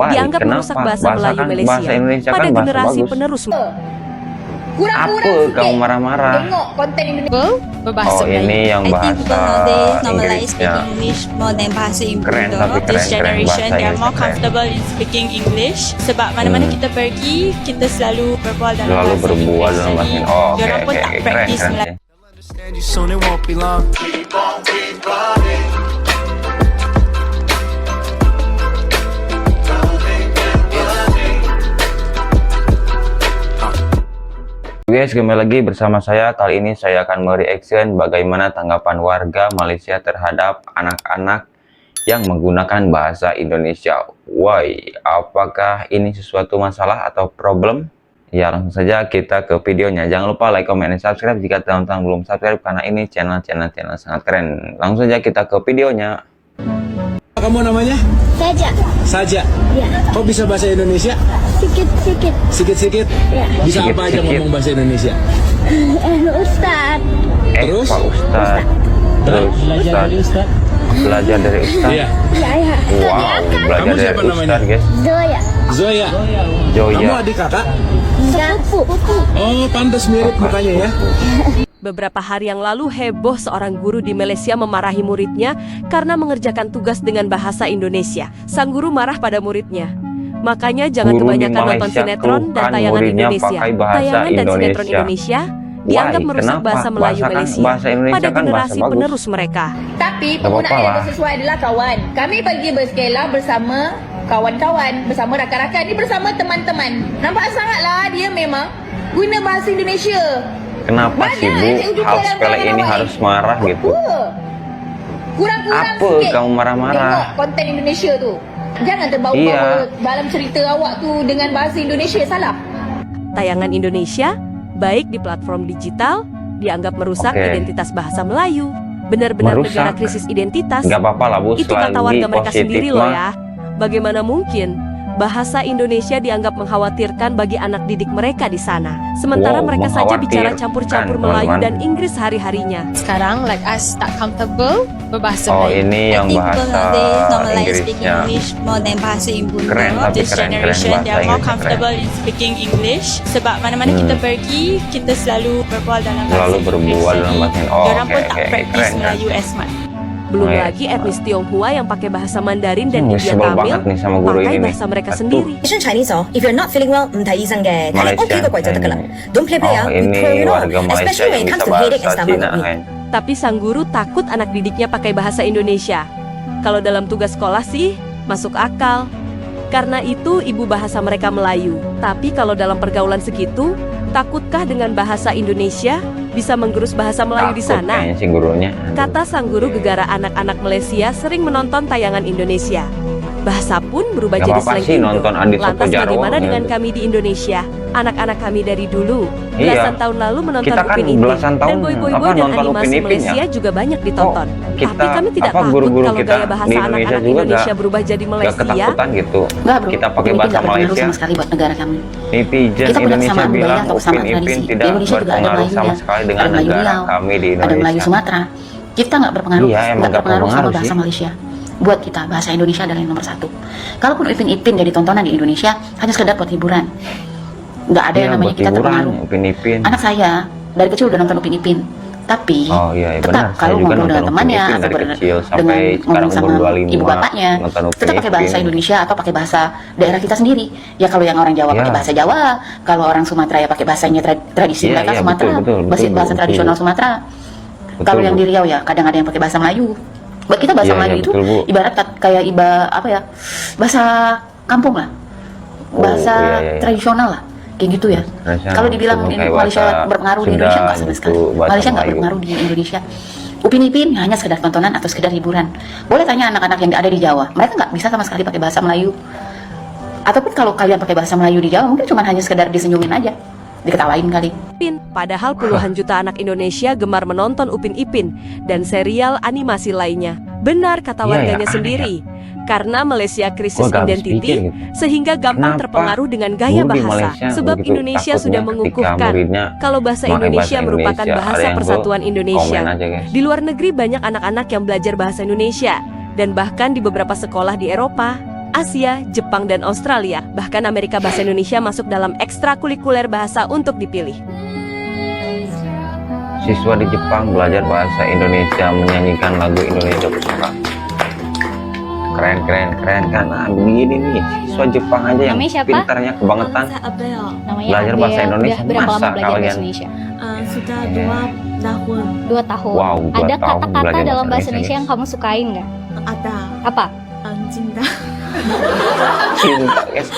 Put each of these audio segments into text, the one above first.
dianggap merusak bahasa Melayu Malaysia pada generasi penerus. Apa kamu marah-marah? Tengok konten Indonesia. Oh, ini yang bahasa normalize speaking Inggrisnya. English more than bahasa Ibu. Keren, tapi This keren generation bahasa they are more Inggrisnya keren. comfortable in speaking English. Sebab mana-mana kita pergi, kita selalu berbual dalam Selalu bahasa berbual Inggeris. dalam bahasa Jadi, Inggris. Oh, oke, diorang pun oke, tak keren, practice keren Melayu. sih. Understand you soon, it won't be long. Guys, kembali lagi bersama saya. Kali ini saya akan mereaction bagaimana tanggapan warga Malaysia terhadap anak-anak yang menggunakan bahasa Indonesia. Why? Apakah ini sesuatu masalah atau problem? Ya, langsung saja kita ke videonya. Jangan lupa like, comment, dan subscribe jika teman-teman belum subscribe, karena ini channel sangat keren. Langsung saja kita ke videonya. Kamu namanya? Saja. Saja. Ya. Kok bisa bahasa Indonesia? Sikit-sikit. Sikit-sikit? Ya. Bisa apa aja Sikit-sikit. ngomong bahasa Indonesia? Ustaz. Terus? Pak Ustadz. Terus Ustadz. Belajar dari Ustadz. Iya. Ya, ya. Wow, belajar Kamu dari siapa namanya? Ustadz, guys. Zoya. Zoya. Kamu Joya. adik kakak? Sepupu. Oh, pantas mirip mukanya ya. Beberapa hari yang lalu heboh seorang guru di Malaysia memarahi muridnya karena mengerjakan tugas dengan bahasa Indonesia. Sang guru marah pada muridnya. Makanya jangan Guru di kebanyakan nonton Malaysia sinetron dan keluhkan tayangan muridnya Indonesia. pakai bahasa Tayangan dan sinetron Indonesia. Indonesia dianggap Why? merusak Kenapa? bahasa Melayu Malaysia bahasa Indonesia pada kan bahasa generasi bagus. penerus mereka. Tapi Tak apa-apa penggunaan yang lah. sesuai adalah kawan. Kami pergi berskela bersama kawan-kawan, bersama rakan-rakan, ni bersama teman-teman. Nampak sangatlah dia memang guna bahasa Indonesia. Kenapa sih Banyak Bu yang jumpa hal dalam sepele kalangan ini awak harus marah gitu? Kurang-kurang Apa sikit. kamu marah-marah? Tengok konten Indonesia tu. Jangan terbawa-bawa Iya. dalam cerita awak tu dengan bahasa Indonesia, salah. Tayangan Indonesia, baik di platform digital, dianggap merusak Oke. identitas bahasa Melayu. Benar-benar Merusak? negara krisis identitas. Nggak apa-apa lah Bu, Itu kata selagi warga mereka positif sendiri loh mah. ya. Bagaimana mungkin bahasa Indonesia dianggap mengkhawatirkan bagi anak didik mereka di sana. Sementara Wow, mereka saja bicara mengkhawatirkan, campur-campur Melayu teman-teman. dan Inggris hari-harinya. Sekarang like us tak comfortable berbahasa Oh, Melayu. ini yang bahasa normalize speaking Inggrisnya. English more than bahasa Ibu. Keren, tapi This keren generation bahasa they are more Inggrisnya comfortable in speaking English. Sebab mana-mana kita pergi, kita selalu berbual dalam bahasa Selalu berbual dalam bahasa Inggris. Oh, Diorang pun oke, tak oke, practice keren, keren. Melayu as much. Belum Oh, iya. lagi etnis Tionghoa yang pakai bahasa Mandarin dan India sebel Tamil, banget nih sama guru pakai ini nih. bahasa mereka Aduh. sendiri. Asian Chinese if you're not feeling well, tak isang ge. Malaysia, Okay ko ini. Don't play Oh, ini warga Malaysia especially when yang it comes bisa to headache and bahasa stomach Cina ache. kan. Tapi sang guru takut anak didiknya pakai bahasa Indonesia. Kalau dalam tugas sekolah sih, masuk akal. Karena itu ibu bahasa mereka Melayu. Tapi kalau dalam pergaulan segitu, takutkah dengan bahasa Indonesia bisa menggerus bahasa Melayu di Takut sana? kayaknya si gurunya. Kata sang guru gegara anak-anak Malaysia sering menonton tayangan Indonesia. Bahasa pun berubah Gak jadi apa-apa slang sih Indo. nonton Adit Lantas Sopo Jarwo. bagaimana dengan kami di Indonesia? Anak-anak kami dari dulu Iya. belasan tahun lalu menonton Kita kan Upin Ipin belasan tahun, dan boy-boy apa, dan nonton animasi Upin Ipin Malaysia ya? juga banyak ditonton. Kita, Tapi kami tidak apa, takut guru-guru kalau kita gaya bahasa di Indonesia anak-anak juga Indonesia gak- berubah jadi Gak Malaysia. ketakutan gitu. Enggak, bro. Kita pakai Upin Ipin bahasa nggak berpengaruh Malaysia. sama sekali buat negara kami. Netizen Kita punya Indonesia kesamaan budaya bilang atau kesamaan Upin Ipin tradisi. Di tidak Indonesia juga ada berpengaruh sama Melayunya. sekali dengan Ada Melayu negara Riau, kami di ada Melayu Indonesia. Sumatera. Kita nggak berpengaruh, Iya, emang nggak nggak berpengaruh sama berpengaruh bahasa sih. Malaysia. Buat kita, bahasa Indonesia adalah yang nomor satu. Kalaupun Upin Ipin jadi tontonan di Indonesia, hanya sekedar buat hiburan. Nggak ada yang Iya, namanya buat kita hiburan, terpengaruh. Upin Ipin. Anak saya dari kecil udah nonton Upin Ipin. Tapi Oh iya, iya, tetap benar. Saya kalau juga ngobrol nonton dengan Upin temannya Ipin atau dari kecil dengan sampai sekarang ngomong sama umur 25, ibu bapaknya, nonton Upin tetap pakai bahasa Ipin. Indonesia atau pakai bahasa daerah kita sendiri. Ya kalau yang orang Jawa Iya. pakai bahasa Jawa, kalau orang Sumatera ya pakai bahasanya tradisi Iya, mereka iya, Sumatera, betul, bahasa betul. tradisional Sumatera. Betul, Kalau yang Bu. di Riau ya kadang ada yang pakai bahasa Melayu. Buat kita bahasa Iya, Melayu iya, itu betul, Bu. ibarat kayak apa ya, bahasa kampung lah, Oh, bahasa iya, iya, iya. tradisional lah. Kayak gitu ya. Tradisional, Kalau dibilang betul, kayak Malaysia bahasa berpengaruh di Sunda Indonesia enggak sama gitu, sekali. bahasa Malaysia nggak Melayu. berpengaruh di Indonesia. Upin Ipin hanya sekedar tontonan atau sekedar hiburan. Boleh tanya anak-anak yang ada di Jawa, mereka nggak bisa sama sekali pakai bahasa Melayu. Ataupun kalau kalian pakai bahasa Melayu di Jawa, mungkin cuma hanya sekedar disenyumin aja, diketawain kali. Padahal puluhan juta anak Indonesia gemar menonton Upin Ipin dan serial animasi lainnya. Benar kata Iya, warganya ya, sendiri. Karena Malaysia krisis Gua nggak habis identity, pikir gitu. sehingga gampang Kenapa terpengaruh dengan gaya guru di bahasa. Malaysia Sebab begitu Indonesia takutnya sudah ketika mengukuhkan muridnya kalau bahasa pakai Indonesia bahasa merupakan Indonesia. bahasa Ada yang persatuan komen Indonesia. aja, guys. Di luar negeri banyak anak-anak yang belajar bahasa Indonesia dan bahkan di beberapa sekolah di Eropa Asia, Jepang, dan Australia. Bahkan Amerika Bahasa Indonesia masuk dalam ekstrakurikuler bahasa untuk dipilih. Siswa di Jepang belajar bahasa Indonesia menyanyikan lagu Indonesia Pusaka. Keren karena begini nih, siswa Jepang aja yang Namanya siapa? pintarnya kebangetan Saya Abel. Namanya belajar Abel. bahasa Indonesia. Udah berapa Masa lama belajar kalian? bahasa Indonesia? Sudah 2 tahun. 2 tahun. Wow, 2 Ada tahun kata-kata belajar dalam bahasa bahasa Indonesia, Indonesia yang kamu sukain nggak? Ada. Apa? Cinta. Cinta, guys.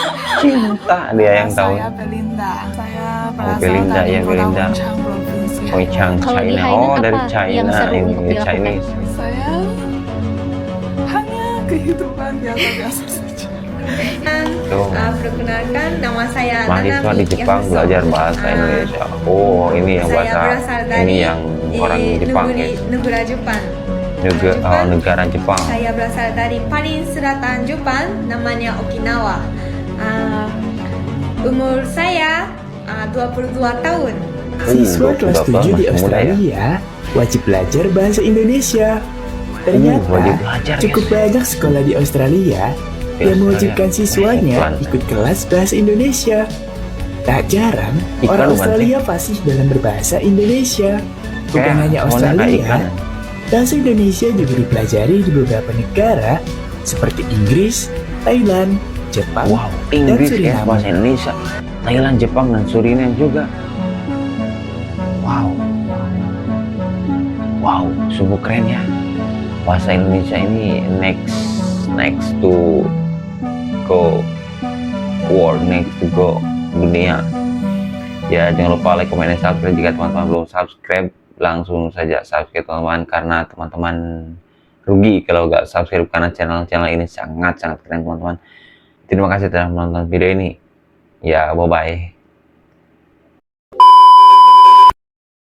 Cinta dia yang tahu. Saya Belinda. Saya berasal Belinda, dari ya, kota Belinda. Wuchang, provinsi Oichang, Kalau di China. Hainan Oh, dari apa China, yang seru yang untuk dilakukan? Chinese. Saya hanya kehidupan biasa-biasa saja. Tuh. Perkenalkan, nama saya Mahasiswa di Jepang belajar bahasa Indonesia. Oh, ini yang bahasa ini yang orang Jepang ya. negara Jepang. Negara Jepang. Saya berasal dari paling selatan Jepang, namanya Okinawa. Umur saya 22 tahun. Siswa kelas 7 di masih muda ya. Australia wajib belajar bahasa Indonesia. Ternyata wajib belajar, cukup guys. banyak sekolah di Australia yang mewajibkan siswanya Iklan. ikut kelas bahasa Indonesia. Tak jarang Iklan orang bukan Australia fasih dalam berbahasa Indonesia. Bukan Kayak hanya soalnya kayak Australia, iklan. bahasa Indonesia juga dipelajari di beberapa negara seperti Inggris, Thailand, Jepang, Wow, dan Inggris ya, Suriname. bahasa Indonesia. Thailand, Jepang, dan Suriname juga. Wow, sungguh keren ya. Bahasa Indonesia ini next to go world, next to go dunia. Ya, jangan lupa like, comment, dan subscribe. Jika teman-teman belum subscribe, langsung saja subscribe teman-teman, karena teman-teman rugi kalau nggak subscribe, karena channel ini sangat keren teman-teman. Terima kasih telah menonton video ini. Ya, bye-bye.